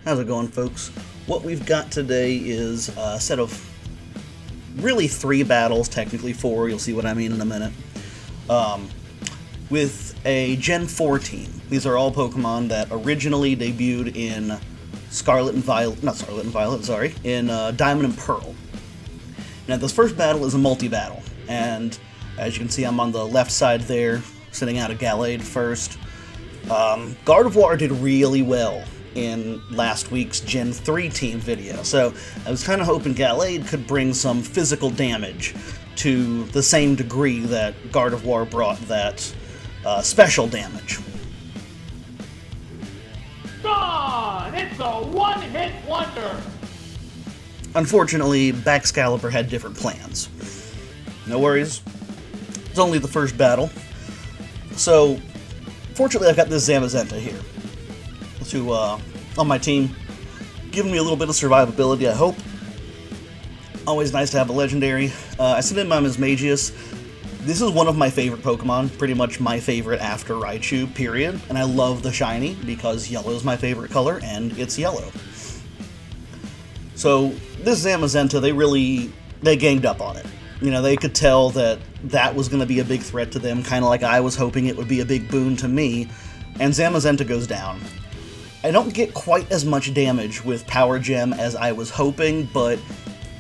How's it going, folks? What we've got today is a set of really 3 battles, technically 4, you'll see what I mean in a minute, with a Gen 4 team. These are all Pokemon that originally debuted in Scarlet and Violet, not Scarlet and Violet, sorry, in Diamond and Pearl. Now, this first battle is a multi-battle, and as you can see, I'm on the left side there, sitting out a Gallade first. Gardevoir did really well in last week's Gen 3 team video, so I was kind of hoping Gallade could bring some physical damage to the same degree that Gardevoir brought that special damage. Gone! It's a one-hit wonder! Unfortunately, Baxcalibur had different plans. No worries, it's only the first battle. So, fortunately I've got this Zamazenta here to on my team, giving me a little bit of survivability, I hope. Always nice to have a legendary. I sent in my Mismagius. This is one of my favorite Pokemon, pretty much my favorite after Raichu, period. And I love the shiny because yellow is my favorite color, and it's yellow. So this Zamazenta, they ganged up on it. You know, they could tell that that was going to be a big threat to them, kind of like I was hoping it would be a big boon to me, and Zamazenta goes down. I don't get quite as much damage with Power Gem as I was hoping, but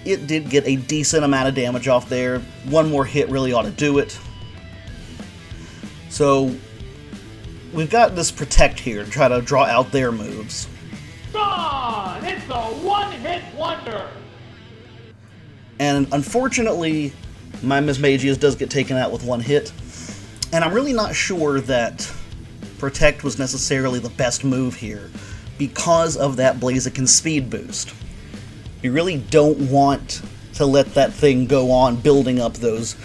it did get a decent amount of damage off there. One more hit really ought to do it. So, we've got this Protect here to try to draw out their moves. Gone! It's a one-hit wonder! And unfortunately, my Mismagius does get taken out with one hit. And I'm really not sure that Protect was necessarily the best move here because of that Blaziken speed boost. You really don't want to let that thing go on building up those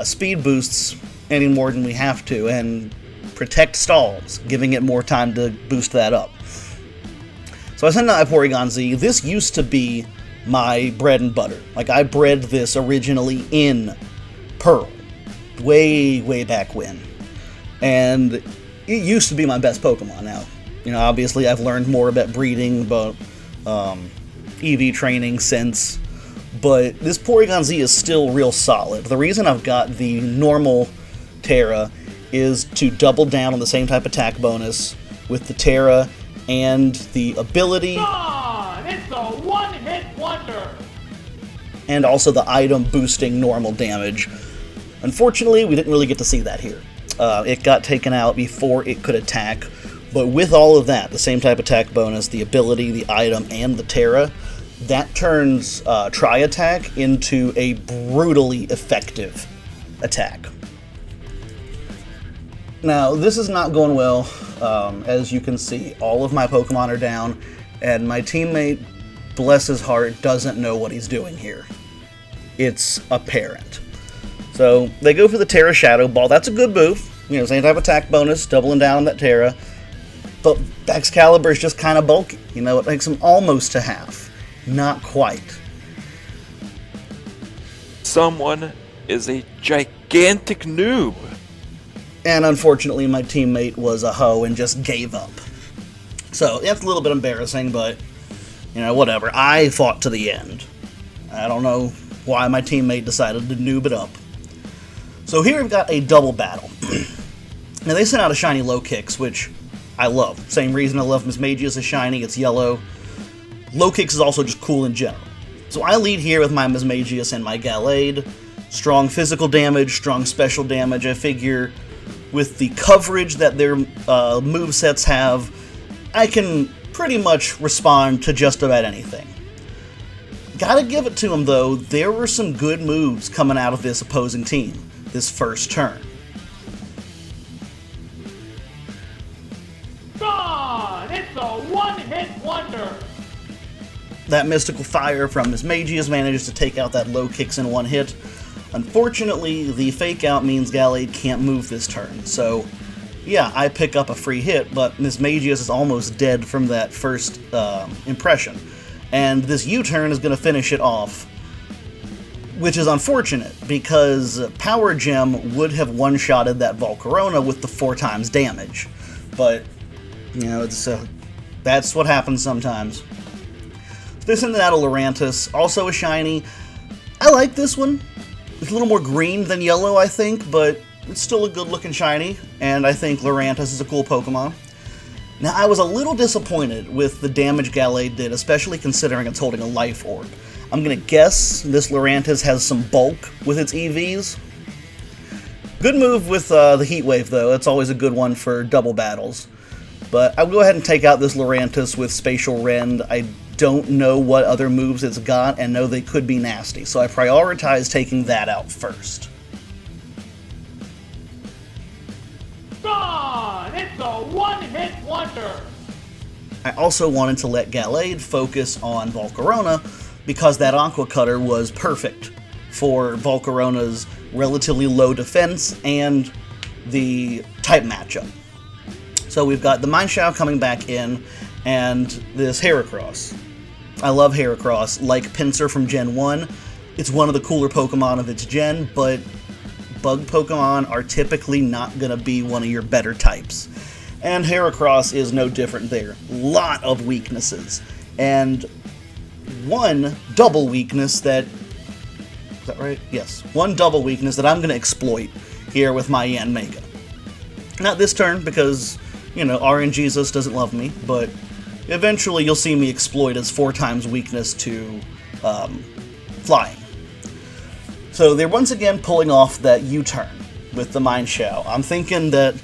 speed boosts any more than we have to, and Protect stalls, giving it more time to boost that up. So I sent out my porygon-z. This used to be my bread and butter. Like, I bred this originally in Pearl, way back when. And it used to be my best Pokemon. Now, you know, obviously I've learned more about breeding, about EV training since, but this Porygon-z is still real solid. The reason I've got the normal Terra is to double down on the same type attack bonus with the Terra and the ability. Gone! It's a one-hit wonder! And also the item boosting normal damage. Unfortunately, we didn't really get to see that here. It got taken out before it could attack, but with all of that, the same type attack bonus, the ability, the item, and the Terra, that turns Tri-Attack into a brutally effective attack. Now, this is not going well. As you can see, all of my Pokemon are down, and my teammate, bless his heart, doesn't know what he's doing here. It's apparent. So, they go for the Terra Shadow Ball. That's a good move. You know, same type of attack bonus, doubling down on that Terra. But Baxcalibur is just kind of bulky. You know, it makes him almost to half. Not quite. Someone is a gigantic noob. And unfortunately, my teammate was a hoe and just gave up. So, that's a little bit embarrassing, but, you know, whatever. I fought to the end. I don't know why my teammate decided to noob it up. So here we've got a double battle. Now, they sent out a shiny Low Kicks, which I love. Same reason I love Mismagius as shiny, it's yellow. Low Kicks is also just cool in general. So I lead here with my Mismagius and my Gallade. Strong physical damage, strong special damage. I figure with the coverage that their movesets have, I can pretty much respond to just about anything. Gotta give it to them, though, there were some good moves coming out of this opposing team this first turn. Gone! It's a one-hit wonder! That Mystical Fire from Mismagius manages to take out that Low Kicks in one hit. Unfortunately, the Fake Out means Gallade can't move this turn, so yeah, I pick up a free hit, but Mismagius is almost dead from that first impression. And this U-turn is going to finish it off. which is unfortunate, because Power Gem would have one-shotted that Volcarona with the 4 times damage. But, you know, that's what happens sometimes. This and that Lurantis, also a shiny. I like this one. It's a little more green than yellow, I think, but it's still a good-looking shiny, and I think Lurantis is a cool Pokemon. Now, I was a little disappointed with the damage Gallade did, especially considering it's holding a Life Orb. I'm going to guess this Lurantis has some bulk with its EVs. Good move with the Heat Wave, though. It's always a good one for double battles. But I'll go ahead and take out this Lurantis with Spatial Rend. I don't know what other moves it's got, and know they could be nasty, so I prioritize taking that out first. Gone! It's a one-hit wonder! I also wanted to let Gallade focus on Volcarona, because that Aqua Cutter was perfect for Volcarona's relatively low defense and the type matchup. So we've got the Mineshaw coming back in, and this Heracross. I love Heracross, like Pinsir from Gen 1. It's one of the cooler Pokemon of its gen, but bug Pokemon are typically not going to be one of your better types. And Heracross is no different there. Lot of weaknesses. And one double weakness that... Is that right? Yes. One double weakness that I'm going to exploit here with my Yanmega. Not this turn, because, you know, RNGesus doesn't love me, but eventually you'll see me exploit its 4 times weakness to flying. So they're once again pulling off that U-turn with the Mineshaw. I'm thinking that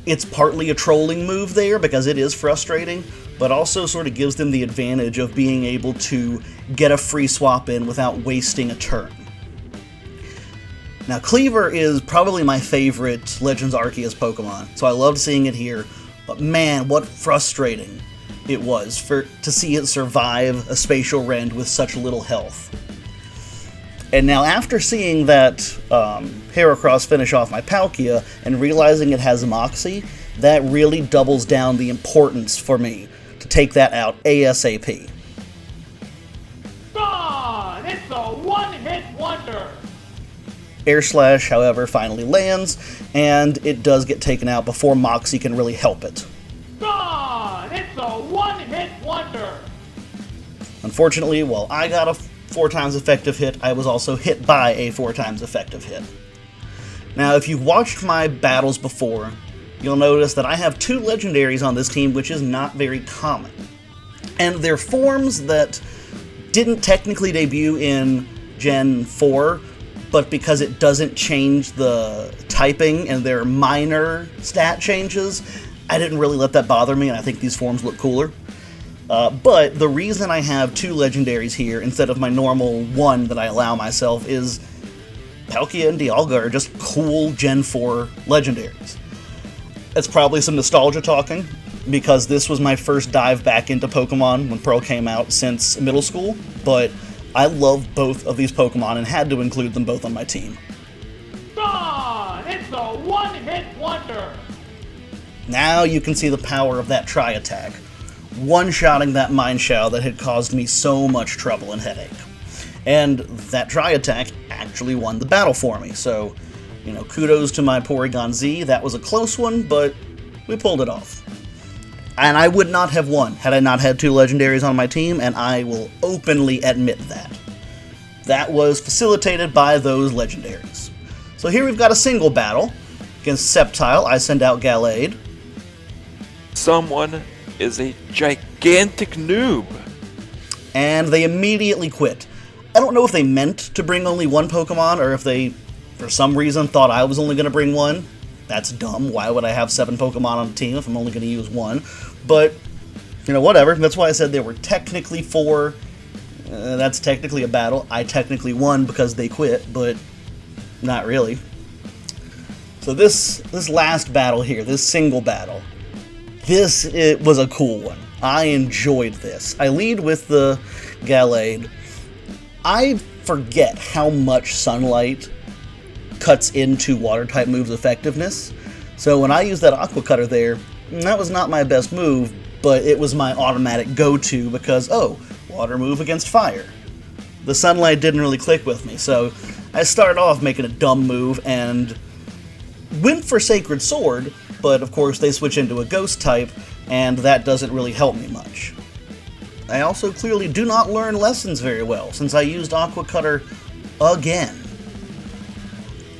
it's partly a trolling move there, because it is frustrating, but also sort of gives them the advantage of being able to get a free swap in without wasting a turn. Now, Cleaver is probably my favorite Legends Arceus Pokemon, so I loved seeing it here, but man, what frustrating it was to see it survive a Spatial Rend with such little health. And now, after seeing that Heracross finish off my Palkia and realizing it has Moxie, that really doubles down the importance for me to take that out ASAP. Gone! It's a one-hit wonder! Air Slash, however, finally lands, and it does get taken out before Moxie can really help it. Gone! It's a one-hit wonder! Unfortunately, while I got a 4 times effective hit, I was also hit by a 4 times effective hit. Now, if you've watched my battles before, you'll notice that I have 2 legendaries on this team, which is not very common. And they're forms that didn't technically debut in Gen 4, but because it doesn't change the typing and they're minor stat changes, I didn't really let that bother me, and I think these forms look cooler. But the reason I have 2 legendaries here instead of my normal 1 that I allow myself is Palkia and Dialga are just cool Gen 4 legendaries. It's probably some nostalgia talking, because this was my first dive back into Pokemon when Pearl came out since middle school, but I love both of these Pokemon and had to include them both on my team. Gone! It's a one-hit wonder! Now you can see the power of that Tri-Attack. One-shotting that Mineshaw that had caused me so much trouble and headache. And that Tri-Attack actually won the battle for me, so, you know, kudos to my Porygon-Z. That was a close one, but we pulled it off. And I would not have won had I not had 2 legendaries on my team, and I will openly admit that. That was facilitated by those legendaries. So here we've got a single battle. Against Sceptile, I send out Gallade. Someone is a gigantic noob. And they immediately quit. I don't know if they meant to bring only 1 Pokemon, or if they, for some reason, thought I was only going to bring 1. That's dumb. Why would I have 7 Pokemon on the team if I'm only going to use 1? But, you know, whatever. That's why I said there were technically 4. That's technically a battle. I technically won because they quit, but not really. So this last battle here, this single battle, it was a cool one. I enjoyed this. I lead with the Gallade. I forget how much Sunlight cuts into Water-type moves' effectiveness. So when I used that Aqua Cutter there, that was not my best move, but it was my automatic go-to because, oh, Water move against Fire. the sunlight didn't really click with me. So I started off making a dumb move and went for Sacred Sword, but of course they switch into a ghost type, and that doesn't really help me much. I also clearly do not learn lessons very well, since I used Aqua Cutter again.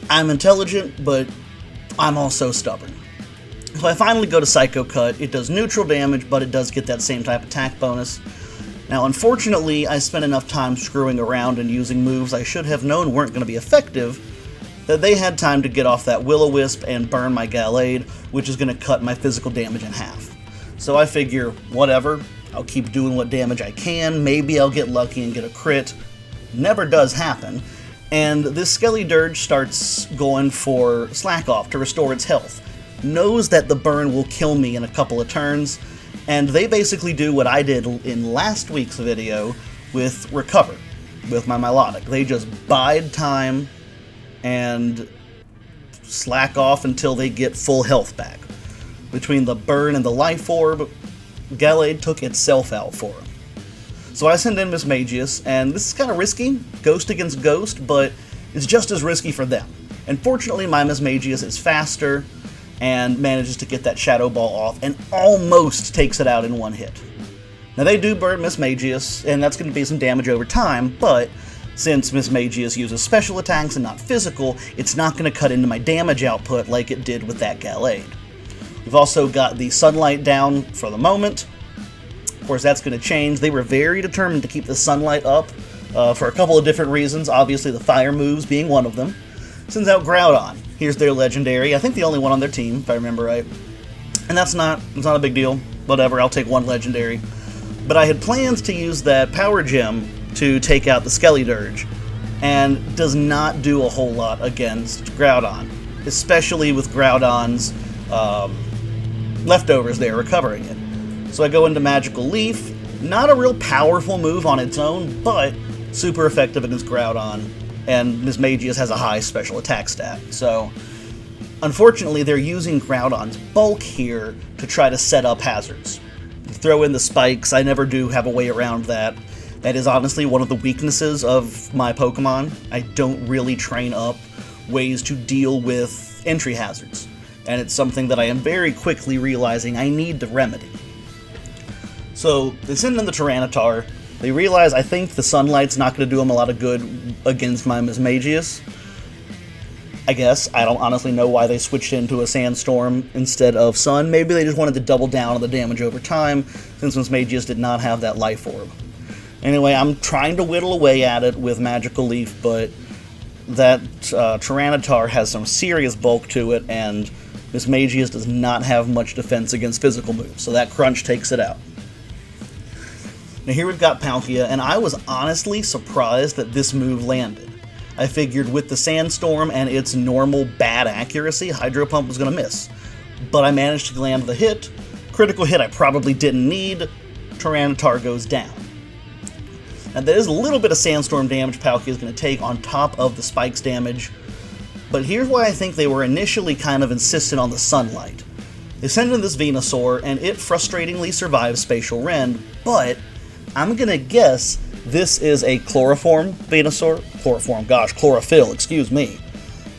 I'm intelligent, but I'm also stubborn. So I finally go to Psycho Cut. It does neutral damage, but it does get that same type attack bonus. Now, unfortunately, I spent enough time screwing around and using moves I should have known weren't going to be effective, that they had time to get off that Will-O-Wisp and burn my Gallade, which is going to cut my physical damage in half. So I figure, whatever, I'll keep doing what damage I can, maybe I'll get lucky and get a crit. Never does happen, and this Skelly Dirge starts going for Slack Off to restore its health. Knows that the burn will kill me in a couple of turns, and they basically do what I did in last week's video with Recover, with my Melodic. They just bide time and slack off until they get full health back. Between the burn and the Life Orb, Gallade took itself out for him. So I send in Mismagius, and this is kind of risky, ghost against ghost, but it's just as risky for them. And fortunately, my Mismagius is faster and manages to get that Shadow Ball off and almost takes it out in one hit. Now they do burn Mismagius, and that's going to be some damage over time, but since Mismagius uses special attacks and not physical, it's not going to cut into my damage output like it did with that Gallade. We've also got the Sunlight down for the moment. Of course, that's going to change. They were very determined to keep the Sunlight up for a couple of different reasons. Obviously, the fire moves being one of them. Sends out Groudon. Here's their legendary. I think the only one on their team, if I remember right. And it's not a big deal. Whatever, I'll take one legendary. But I had plans to use that Power Gem to take out the Skelly Dirge, and does not do a whole lot against Groudon, especially with Groudon's leftovers there, recovering it. So I go into Magical Leaf. Not a real powerful move on its own, but super effective against Groudon, and Mismagius has a high special attack stat. So, unfortunately, they're using Groudon's bulk here to try to set up hazards. Throw in the spikes. I never do have a way around that. That is honestly one of the weaknesses of my Pokemon. I don't really train up ways to deal with entry hazards, and it's something that I am very quickly realizing I need to remedy. So they send in the Tyranitar. They realize I think the Sunlight's not going to do them a lot of good against my Mismagius. I guess. I don't honestly know why they switched into a Sandstorm instead of Sun. Maybe they just wanted to double down on the damage over time, since Mismagius did not have that Life Orb. Anyway, I'm trying to whittle away at it with Magical Leaf, but that Tyranitar has some serious bulk to it, and Mismagius does not have much defense against physical moves, so that crunch takes it out. Now here we've got Palkia, and I was honestly surprised that this move landed. I figured with the Sandstorm and its normal bad accuracy, Hydro Pump was going to miss. But I managed to land the hit. Critical hit I probably didn't need. Tyranitar goes down. Now there is a little bit of Sandstorm damage Palkia is going to take on top of the Spikes damage. But here's why I think they were initially kind of insistent on the Sunlight. They send in this Venusaur, and it frustratingly survives Spatial Rend, but I'm going to guess this is a Chloroform Venusaur. Chlorophyll, excuse me.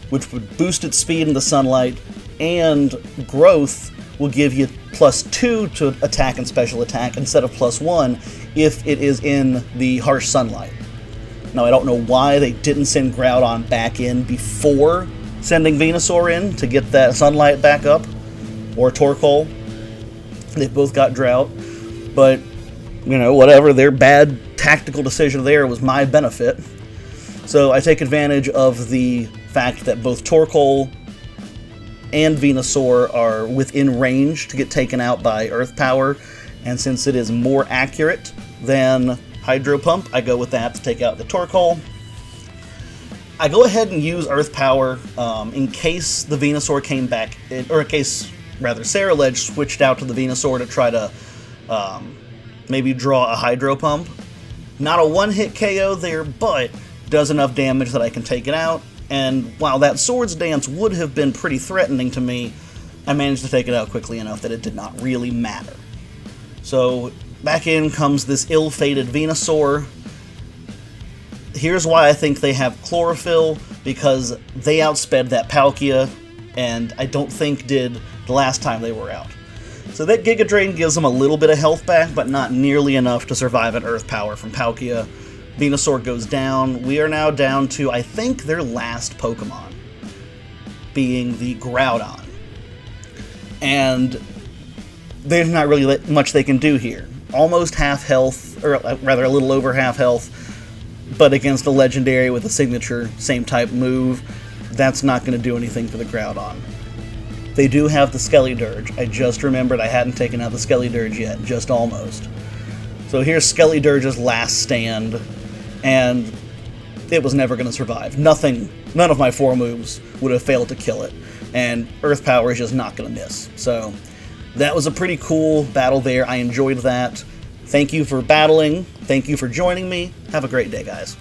Which would boost its speed in the Sunlight, and growth will give you +2 to attack and special attack instead of +1 if it is in the harsh Sunlight. Now, I don't know why they didn't send Groudon back in before sending Venusaur in to get that Sunlight back up, or Torkoal. They've both got Drought, but, you know, whatever, their bad tactical decision there was my benefit. So I take advantage of the fact that both Torkoal and Venusaur are within range to get taken out by Earth Power, and since it is more accurate than Hydro Pump, I go with that to take out the Torkoal. I go ahead and use Earth Power in case the Venusaur came back, or in case, rather, Ceruledge switched out to the Venusaur to try to maybe draw a Hydro Pump. Not a one-hit KO there, but does enough damage that I can take it out. And while that Swords Dance would have been pretty threatening to me, I managed to take it out quickly enough that it did not really matter. So back in comes this ill-fated Venusaur. Here's why I think they have Chlorophyll, because they outsped that Palkia, and I don't think did the last time they were out. So that Giga Drain gives them a little bit of health back, but not nearly enough to survive an Earth Power from Palkia. Venusaur goes down. We are now down to, I think, their last Pokemon, being the Groudon. And there's not really much they can do here. Almost half health, or rather a little over half health, but against a Legendary with a signature same type move, that's not going to do anything for the Groudon. They do have the Skelly-Dirge. I just remembered I hadn't taken out the Skelly-Dirge yet, just almost. So here's Skelly-Dirge's last stand, and it was never going to survive. None of my 4 moves would have failed to kill it, and Earth Power is just not going to miss. So that was a pretty cool battle there. I enjoyed that. Thank you for battling. Thank you for joining me. Have a great day, guys.